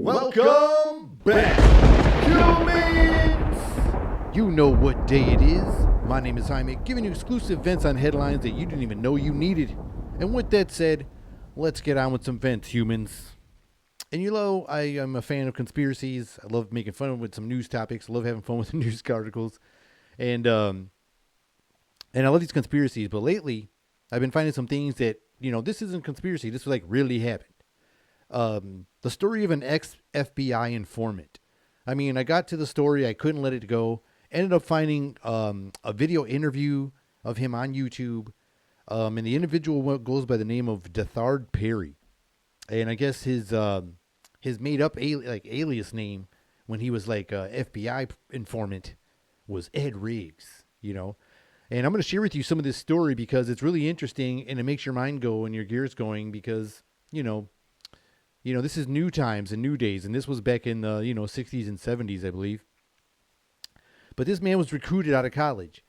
Welcome back, humans! You know what day it is. My name is Jaime, giving you exclusive vents on headlines that you didn't even know you needed. And with that said, let's get on with some vents, humans. And you know, I am a fan of conspiracies. I love making fun with some news topics. I love having fun with the news articles. And I love these conspiracies. But lately, I've been finding some things that, you know, this isn't conspiracy. This like really happened. The story of an ex-FBI informant. I mean, I got to the story. I couldn't let it go. Ended up finding a video interview of him on YouTube. And the individual goes by the name of Dethard Perry. And I guess his made up alias name when he was like a FBI informant was Ed Riggs, you know. And I'm going to share with you some of this story because it's really interesting and it makes your mind go and your gears going because, you know, this is new times and new days. And this was back in the, 60s and 70s, I believe. But this man was recruited out of college.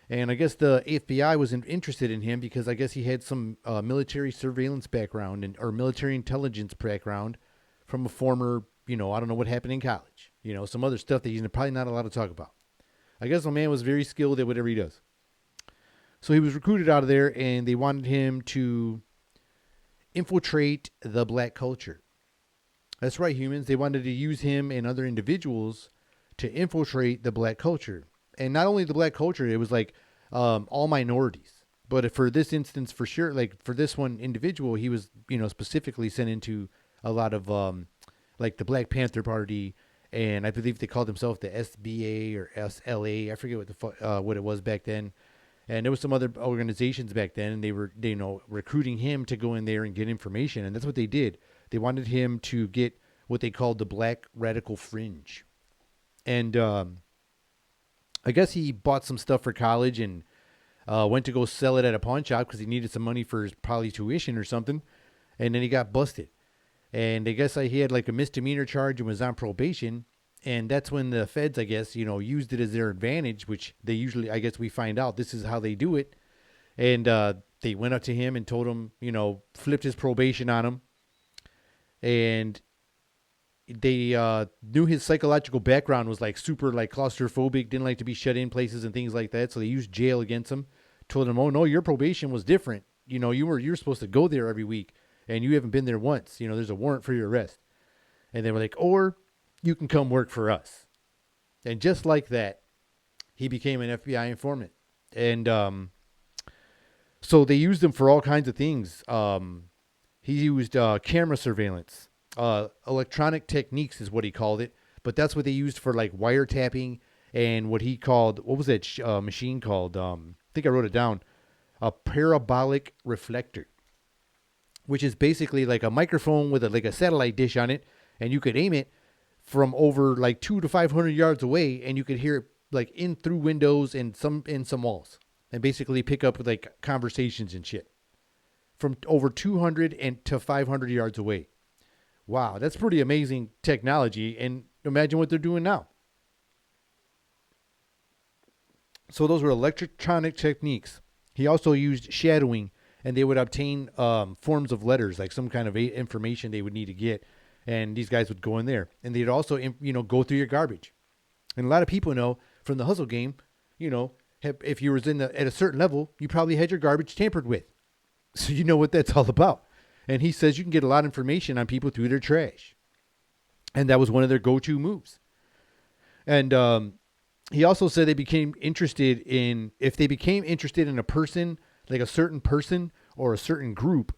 And I guess the FBI was interested in him because I guess he had some military surveillance background or military intelligence background from a former, I don't know what happened in college. Some other stuff that he's probably not allowed to talk about. I guess the man was very skilled at whatever he does. So he was recruited out of there and they wanted him to infiltrate the black culture. That's right, humans. They wanted to use him and other individuals to infiltrate the black culture. And not only the black culture, it was like all minorities. But for this instance, for sure, like for this one individual, he was, specifically sent into a lot of like the Black Panther Party. And I believe they called themselves the SBA or SLA. I forget what it was back then. And there was some other organizations back then, and they were, recruiting him to go in there and get information. And that's what they did. They wanted him to get what they called the Black Radical Fringe. And I guess he bought some stuff for college and went to go sell it at a pawn shop because he needed some money for his probably tuition or something. And then he got busted. And I guess he had like a misdemeanor charge and was on probation. And that's when the feds, I guess, used it as their advantage, which they usually, I guess we find out this is how they do it. And they went up to him and told him, flipped his probation on him. And they knew his psychological background was like super like claustrophobic, didn't like to be shut in places and things like that. So they used jail against him, told him, oh, no, your probation was different. You're supposed to go there every week and you haven't been there once. There's a warrant for your arrest. And they were like, or you can come work for us. And just like that, he became an FBI informant. And so they used him for all kinds of things. He used camera surveillance. Electronic techniques is what he called it. But that's what they used for like wiretapping and what he called, what was that machine called? I think I wrote it down. A parabolic reflector. Which is basically like a microphone with like a satellite dish on it. And you could aim it from over like 200 to 500 yards away, and you could hear it like in through windows and some walls, and basically pick up with like conversations and shit from over 200 and to 500 yards away. Wow, that's pretty amazing technology, and imagine what they're doing now. So those were electronic techniques. He also used shadowing, and they would obtain forms of letters, like some kind of information they would need to get. And these guys would go in there, and they'd also, go through your garbage. And a lot of people know from the hustle game, if you was at a certain level, you probably had your garbage tampered with. So you know what that's all about. And he says you can get a lot of information on people through their trash. And that was one of their go-to moves. And he also said if they became interested in a person, like a certain person or a certain group,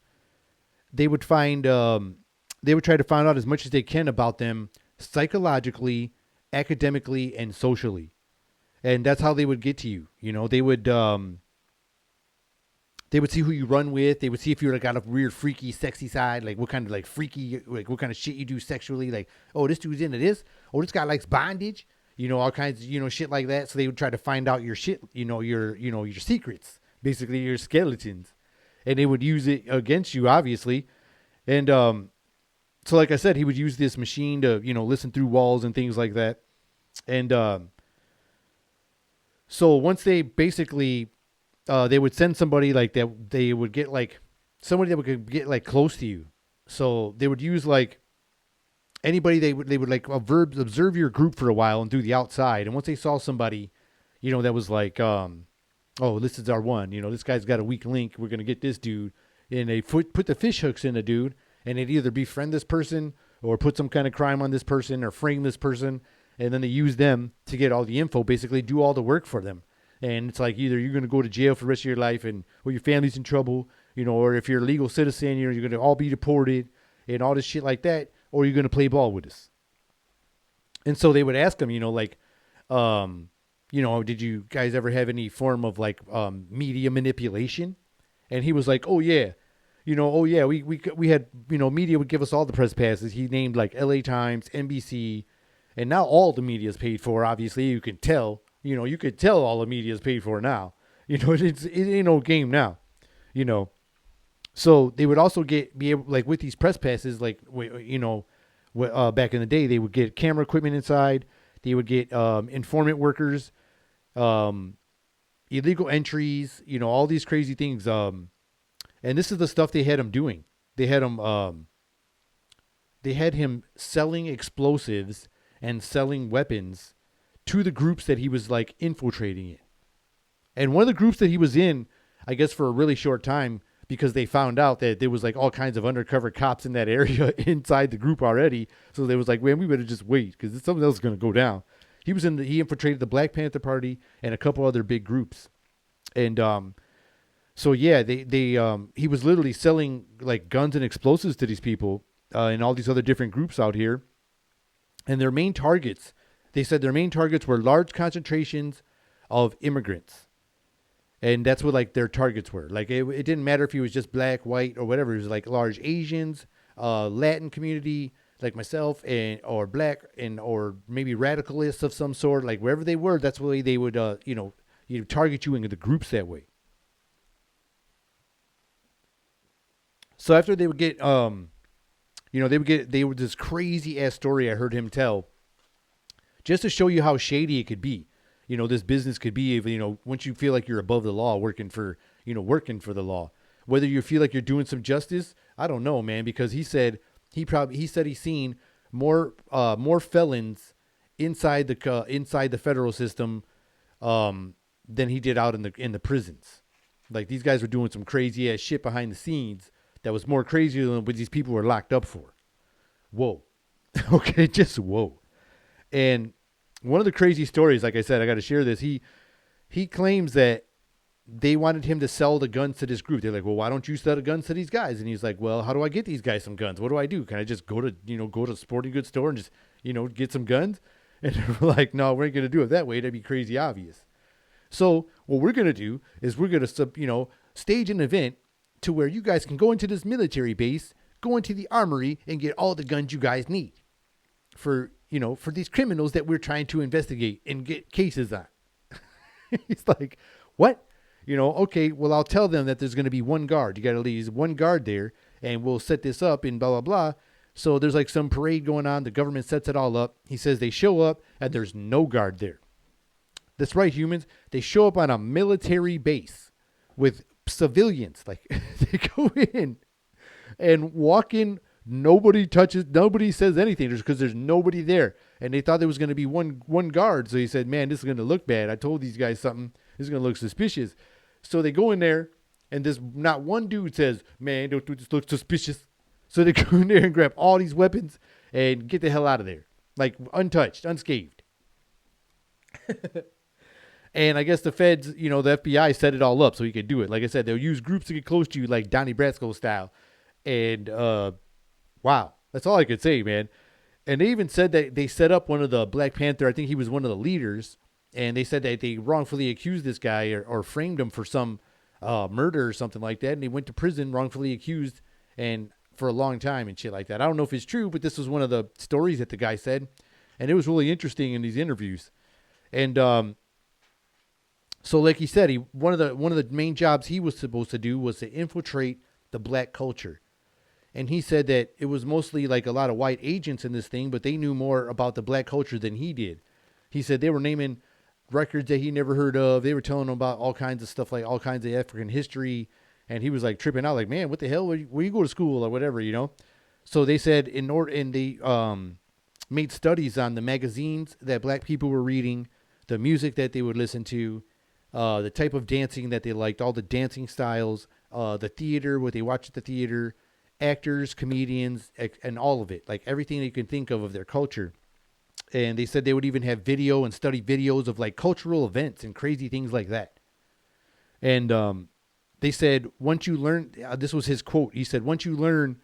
they would try to find out as much as they can about them psychologically, academically, and socially. And that's how they would get to you. They would see who you run with. They would see if you're like got a weird, freaky, sexy side, like what kind of like freaky, like what kind of shit you do sexually. Like, oh, this dude's into this. Oh, this guy likes bondage. All kinds of, shit like that. So they would try to find out your shit, your secrets, basically your skeletons. and they would use it against you, obviously. And so, like I said, he would use this machine to, listen through walls and things like that. And so once they basically, they would send somebody like that, they would get like somebody that would get like close to you. So they would use like anybody they would like observe your group for a while and do the outside. And once they saw somebody, that was like, oh, this is our one. This guy's got a weak link. We're gonna get this dude. And they put the fish hooks in the dude, and they'd either befriend this person or put some kind of crime on this person or frame this person, and then they use them to get all the info, basically do all the work for them. And it's like either you're going to go to jail for the rest of your life or your family's in trouble, or if you're a legal citizen, you're going to all be deported and all this shit like that, or you're going to play ball with us. And so they would ask him, did you guys ever have any form of like media manipulation? And he was like, oh yeah, we had, media would give us all the press passes. He named like LA Times, NBC, and now all the media is paid for. Obviously, you can tell, you could tell all the media is paid for now. It ain't no game now, So they would also be able, like with these press passes, like, back in the day, they would get camera equipment inside. They would get informant workers, illegal entries, all these crazy things. And this is the stuff they had him doing. They had him selling explosives and selling weapons to the groups that he was like infiltrating in. And one of the groups that he was in, I guess for a really short time, because they found out that there was like all kinds of undercover cops in that area inside the group already. So they was like, man, we better just wait because something else is going to go down. He infiltrated the Black Panther Party and a couple other big groups. And, so yeah, he was literally selling like guns and explosives to these people, and all these other different groups out here. And their main targets, they said their main targets were large concentrations of immigrants. And that's what like their targets were. Like it didn't matter if he was just black, white, or whatever. It was like large Asians, Latin community, like myself, or black, or maybe radicalists of some sort. Like wherever they were, that's the way they would, target you in the groups that way. So after they would get, they were this crazy ass story I heard him tell, just to show you how shady it could be. This business could be, once you feel like you're above the law, working for the law. Whether you feel like you're doing some justice, I don't know, man, because he said he's seen more felons inside the federal system than he did out in the prisons. Like these guys were doing some crazy ass shit behind the scenes that was more crazier than what these people were locked up for. Whoa. Okay, just whoa. And one of the crazy stories, like I said, I got to share this. He claims that they wanted him to sell the guns to this group. They're like, well, why don't you sell the guns to these guys? And he's like, well, how do I get these guys some guns? What do I do? Can I just go to a sporting goods store and just, get some guns? And they're like, no, we ain't going to do it that way. That'd be crazy obvious. So what we're going to do is we're going to, stage an event to where you guys can go into this military base, go into the armory and get all the guns you guys need for these criminals that we're trying to investigate and get cases on. He's like, what? Okay, well, I'll tell them that there's going to be one guard. You got to leave one guard there and we'll set this up and blah, blah, blah. So there's like some parade going on. The government sets it all up. He says they show up and there's no guard there. That's right, humans. They show up on a military base with civilians. Like they go in and walk in. Nobody says anything just because there's nobody there. And they thought there was going to be one guard. So he said, man, this is going to look bad. I told these guys something. This is going to look suspicious. So they go in there and there's not one dude says, man, don't do this, look suspicious. So they go in there and grab all these weapons and get the hell out of there. Like untouched, unscathed. And I guess the feds, the FBI set it all up so he could do it. Like I said, they'll use groups to get close to you like Donnie Brasco style. And, wow, that's all I could say, man. And they even said that they set up one of the Black Panther. I think he was one of the leaders. And they said that they wrongfully accused this guy or framed him for some murder or something like that. And he went to prison wrongfully accused and for a long time and shit like that. I don't know if it's true, but this was one of the stories that the guy said. And it was really interesting in these interviews. And So like he said, one of the main jobs he was supposed to do was to infiltrate the black culture. And he said that it was mostly like a lot of white agents in this thing, but they knew more about the black culture than he did. He said they were naming records that he never heard of. They were telling him about all kinds of stuff, like all kinds of African history. And he was like tripping out, like, man, what the hell? Where you go to school or whatever, you know? So they said they made studies on the magazines that black people were reading, the music that they would listen to, the type of dancing that they liked, all the dancing styles, the theater, what they watched at the theater, actors, comedians, and all of it, like everything that you can think of their culture. And they said they would even have video and study videos of like cultural events and crazy things like that. And they said, once you learn, this was his quote. He said, once you learn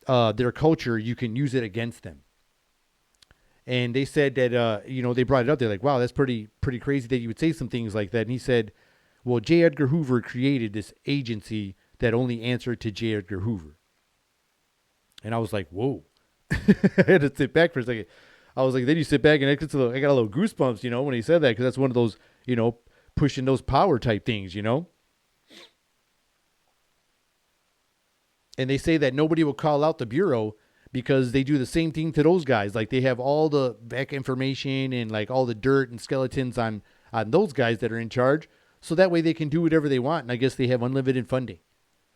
their culture, you can use it against them. And they said that, they brought it up. They're like, wow, that's pretty crazy that you would say some things like that. And he said, well, J. Edgar Hoover created this agency that only answered to J. Edgar Hoover. And I was like, whoa. I had to sit back for a second. I was like, then you sit back and I got a little goosebumps, when he said that, because that's one of those, pushing those power type things, And they say that nobody will call out the Bureau because they do the same thing to those guys. Like they have all the back information and like all the dirt and skeletons on those guys that are in charge. So that way they can do whatever they want. And I guess they have unlimited funding.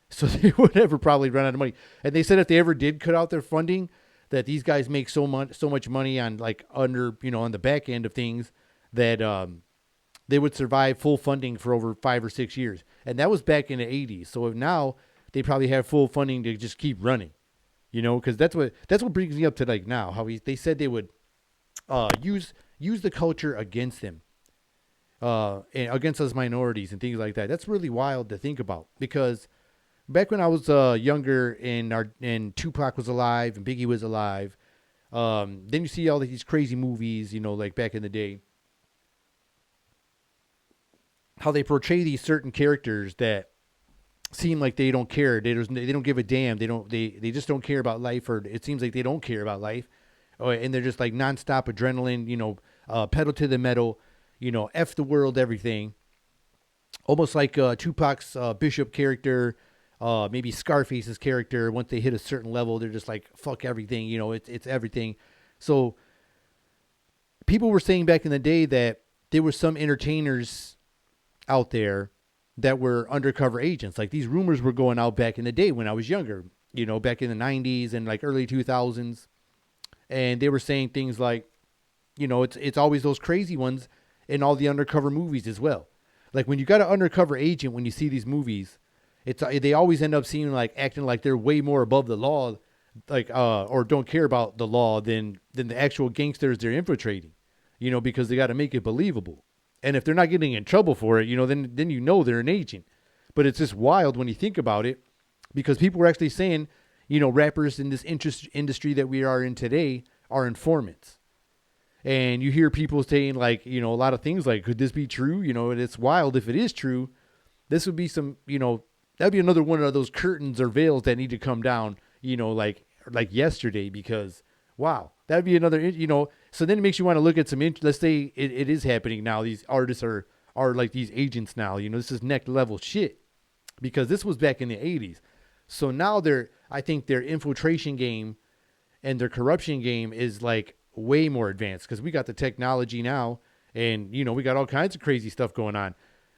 So they would never probably run out of money. And they said if they ever did cut out their funding, that these guys make so much money on like on the back end of things that they would survive full funding for over 5 or 6 years. And that was back in the 80s. So now they probably have full funding to just keep running, because that's what brings me up to like now, how they said they would use the culture against them, and against us minorities and things like that. That's really wild to think about, because back when I was younger and Tupac was alive and Biggie was alive, then you see all these crazy movies, like back in the day, how they portray these certain characters that seem like they don't care. They don't give a damn. They just don't care about life, or it seems like they don't care about life. And they're just like nonstop adrenaline, pedal to the metal, F the world, everything. Almost like Tupac's Bishop character, maybe Scarface's character. Once they hit a certain level, they're just like, fuck everything, it's everything. So people were saying back in the day that there were some entertainers out there that were undercover agents. Like these rumors were going out back in the day when I was younger, back in the 90s and like early 2000s. And they were saying things like, it's always those crazy ones in all the undercover movies as well. Like when you got an undercover agent, when you see these movies, they always end up seeming like acting like they're way more above the law, like or don't care about the law than the actual gangsters they're infiltrating, because they got to make it believable. And if they're not getting in trouble for it, then they're an agent. But it's just wild when you think about it, because people were actually saying, rappers in this industry that we are in today are informants. And you hear people saying like, a lot of things like, could this be true? And it's wild if it is true. This would be some, that'd be another one of those curtains or veils that need to come down, like yesterday, because wow, that'd be another, so then it makes you want to look at some, let's say it is happening now. These artists are like these agents now, this is next level shit, because this was back in the 80s. So now I think their infiltration game and their corruption game is like way more advanced, because we got the technology now, and, we got all kinds of crazy stuff going on.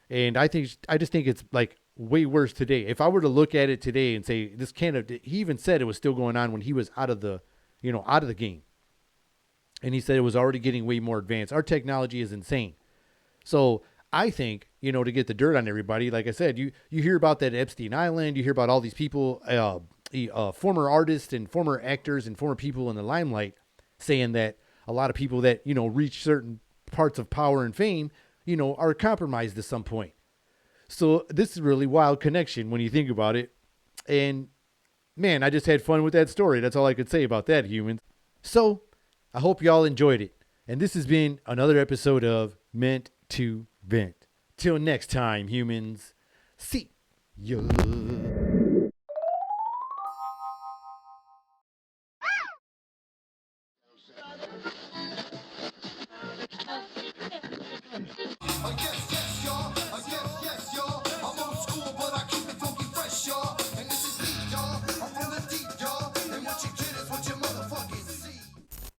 And I just think it's like way worse today. If I were to look at it today and say, this can't have, he even said it was still going on when he was out of the game. And he said it was already getting way more advanced. Our technology is insane. So I think, to get the dirt on everybody, like I said, you hear about that Epstein Island, you hear about all these people, former artists and former actors and former people in the limelight saying that a lot of people that, reach certain parts of power and fame, are compromised at some point. So this is a really wild connection when you think about it. And man, I just had fun with that story. That's all I could say about that, humans. So I hope y'all enjoyed it. And this has been another episode of Meant to Vent. Till next time, humans. See ya.